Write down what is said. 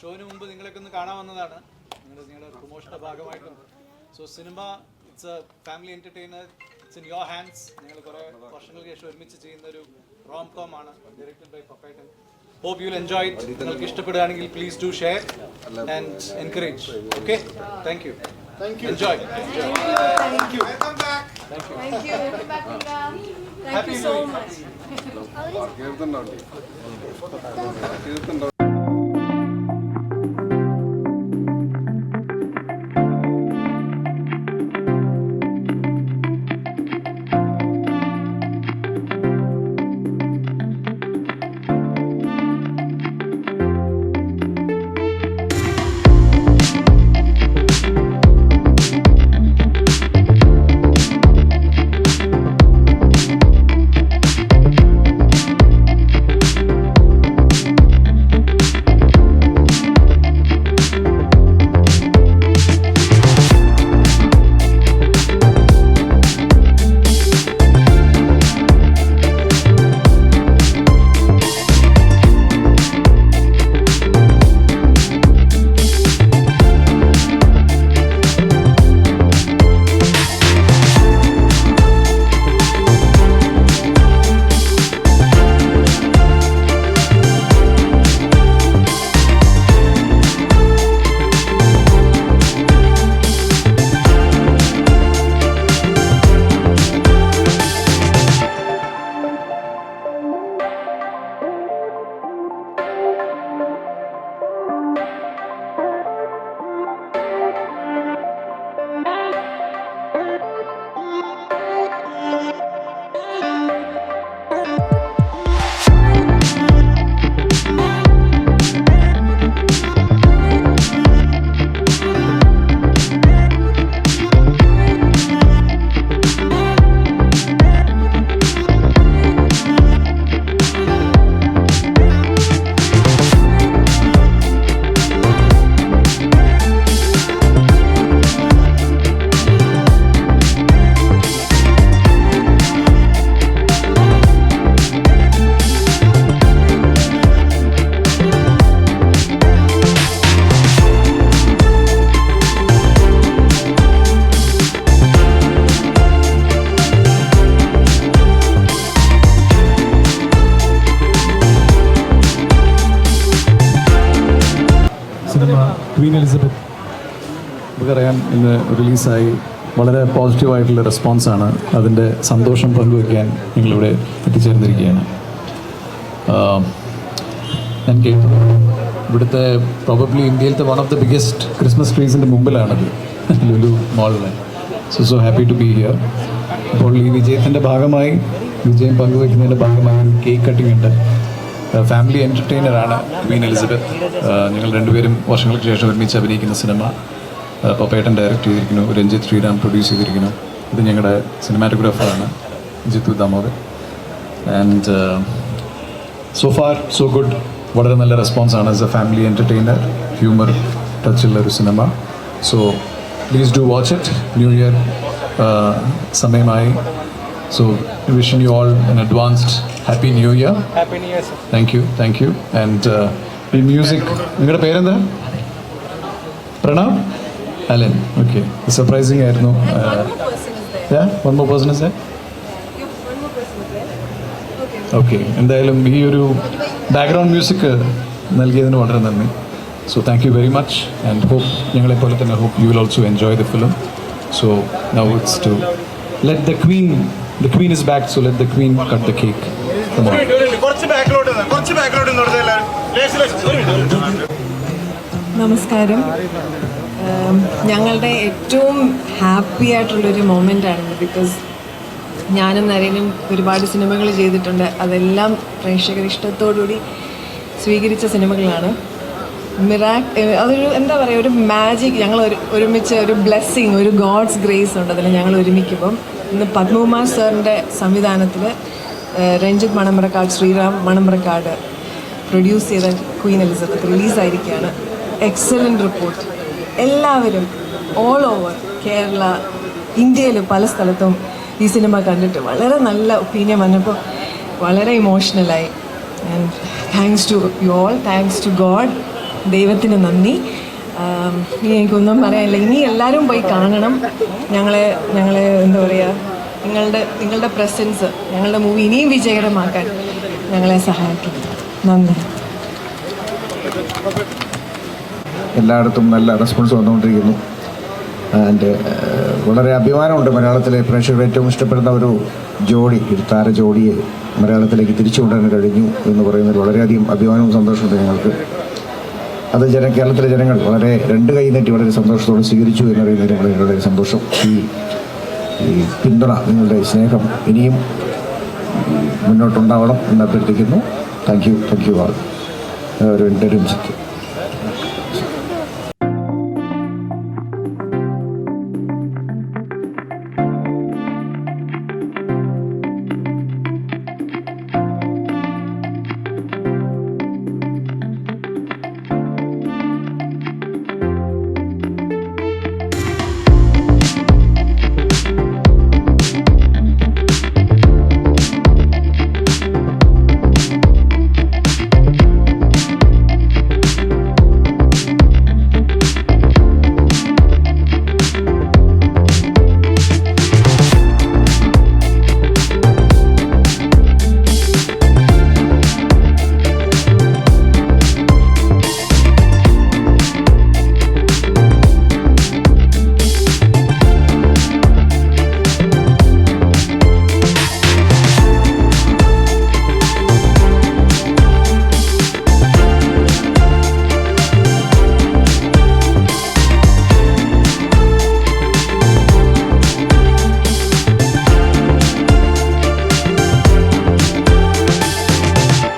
ഷോന് മുമ്പ് നിങ്ങളൊക്കെ ഒന്ന് കാണാൻ വന്നതാണ്, നിങ്ങളുടെ പ്രൊമോഷൻ്റെ ഭാഗമായിട്ടും. So cinema it's a family entertainer, it's in your hands. നിങ്ങൾ കുറേ വർഷങ്ങൾക്ക് ശേഷം ഒരുമിച്ച് ചെയ്യുന്ന ഒരു റോം കോം ആണ്, directed by Pappettan. Hope you'll enjoy it. നിങ്ങൾക്ക് ഇഷ്ടപ്പെടുകയാണെങ്കിൽ please do share and encourage. Okay? Thank you. Enjoy. Thank you. Welcome back. Thank you. Thank you. Welcome back, Mira. Thank you so much. Cinema Queen Elizabeth നമുക്കറിയാം ഇന്ന് റിലീസായി. വളരെ പോസിറ്റീവായിട്ടുള്ള റെസ്പോൺസാണ്. അതിൻ്റെ സന്തോഷം പങ്കുവയ്ക്കാൻ ഞങ്ങളിവിടെ എത്തിച്ചേർന്നിരിക്കുകയാണ്. ഞാൻ കേട്ടു ഇവിടുത്തെ പ്രോബബ്ലി ഇന്ത്യയിലത്തെ one of the biggest Christmas ട്രീസിൻ്റെ മുമ്പിലാണത്, ലുലു മോളിൽ. So happy to be here. അപ്പോൾ ഈ വിജയത്തിൻ്റെ ഭാഗമായി, വിജയം പങ്കുവയ്ക്കുന്നതിൻ്റെ ഭാഗമായി കേക്ക് കട്ടിംഗ് ഉണ്ട്. ഫാമിലി എൻ്റർടൈനറാണ് ക്വീൻ എലിസബത്ത്. ഞങ്ങൾ രണ്ടുപേരും വർഷങ്ങൾക്ക് ശേഷം ഒരുമിച്ച് അഭിനയിക്കുന്ന സിനിമ പപ്പേട്ടൻ ഡയറക്റ്റ് ചെയ്തിരിക്കുന്നു, രഞ്ജിത്ത് ശ്രീറാം പ്രൊഡ്യൂസ് ചെയ്തിരിക്കുന്നു. ഇത് ഞങ്ങളുടെ സിനിമാറ്റോഗ്രാഫറാണ് Jithu Damodar. And so far so good. വളരെ നല്ല റെസ്പോൺസാണ്. As a family entertainer, humour ടച്ചുള്ള ഒരു സിനിമ. So please do watch it. New year സമയമായി. So wishing you all an advanced happy new year. Happy New Year, sir. Thank you. And ഈ music, നിങ്ങളുടെ പേരെന്താ? പ്രണവ് അലൻ. ഓക്കെ, സർപ്രൈസിങ് ആയിരുന്നു. One more person is okay. എന്തായാലും ഈ ഒരു background music നൽകിയതിന് വളരെ നന്ദി. So thank you very much. And hope ഞങ്ങളെപ്പോലെ തന്നെ hope you will also enjoy the film. So now it's to let the queen. The queen is back, so let the queen cut the cake. Come on. നമസ്കാരം. ഞങ്ങളുടെ ഏറ്റവും happy ആയിട്ടുള്ളൊരു മൊമെൻ്റാണ്. Because ഞാനും നരേനും ഒരുപാട് സിനിമകൾ ചെയ്തിട്ടുണ്ട്. അതെല്ലാം പ്രേക്ഷകർ ഇഷ്ടത്തോടുകൂടി സ്വീകരിച്ച സിനിമകളാണ്. അതൊരു എന്താ പറയുക, ഒരു മാജിക്. ഞങ്ങൾ ഒരുമിച്ച് ഒരു ബ്ലെസ്സിങ്, ഒരു ഗോഡ്സ് ഗ്രേസ് ഉണ്ട് അതിൽ ഞങ്ങൾ ഒരുമിക്കുമ്പം. ഇന്ന് പത്മകുമാർ സാറിൻ്റെ സംവിധാനത്തിൽ രഞ്ജിത്ത് മണമ്പറക്കാട്, ശ്രീറാം മണമ്പറക്കാട് പ്രൊഡ്യൂസ് ചെയ്ത ക്വീൻ എലിസബത്ത് റിലീസായിരിക്കുകയാണ്. Excellent report. എല്ലാവരും ഓൾ ഓവർ കേരള, ഇന്ത്യയിൽ പല സ്ഥലത്തും ഈ സിനിമ കണ്ടിട്ട് വളരെ നല്ല ഒപ്പീനിയൻ വന്നപ്പോൾ വളരെ ഇമോഷണലായി. And thanks to you all, thanks to God. ദൈവത്തിന് നന്ദി. ഇനി എനിക്കൊന്നും പറയാനില്ല. ഇനി എല്ലാവരും പോയി കാണണം. ഞങ്ങളെ എന്താ പറയുക, നിങ്ങളുടെ പ്രസൻസ് ഞങ്ങളുടെ മൂവി ഇനിയും വിജയകരമാക്കാൻ ഞങ്ങളെ സഹായിക്കും. നന്ദി. എല്ലായിടത്തും നല്ല റെസ്പോൺസ് വന്നുകൊണ്ടിരിക്കുന്നു. ആൻഡ് വളരെ അഭിമാനമുണ്ട് മലയാളത്തിലെ പ്രേക്ഷകർ ഏറ്റവും ഇഷ്ടപ്പെടുന്ന ഒരു ജോഡി, ഒരു താര ജോഡിയെ മലയാളത്തിലേക്ക് തിരിച്ചു കൊണ്ടുവരാൻ കഴിഞ്ഞു എന്ന് പറയുന്നതിൽ വളരെയധികം അഭിമാനവും സന്തോഷമുണ്ട് ഞങ്ങൾക്ക്. അത് കേരളത്തിലെ ജനങ്ങൾ വളരെ രണ്ട് കൈ നീട്ടി വളരെ സന്തോഷത്തോടെ സ്വീകരിച്ചു എന്നറിയുന്നതിൽ വളരെ സന്തോഷം. ഈ പിന്തുണ, നിങ്ങളുടെ സ്നേഹം ഇനിയും മുന്നോട്ടുണ്ടാവണം എന്ന് അഭ്യർത്ഥിക്കുന്നു. Thank you all. ഒരു ഇൻ്റർവ്യൂ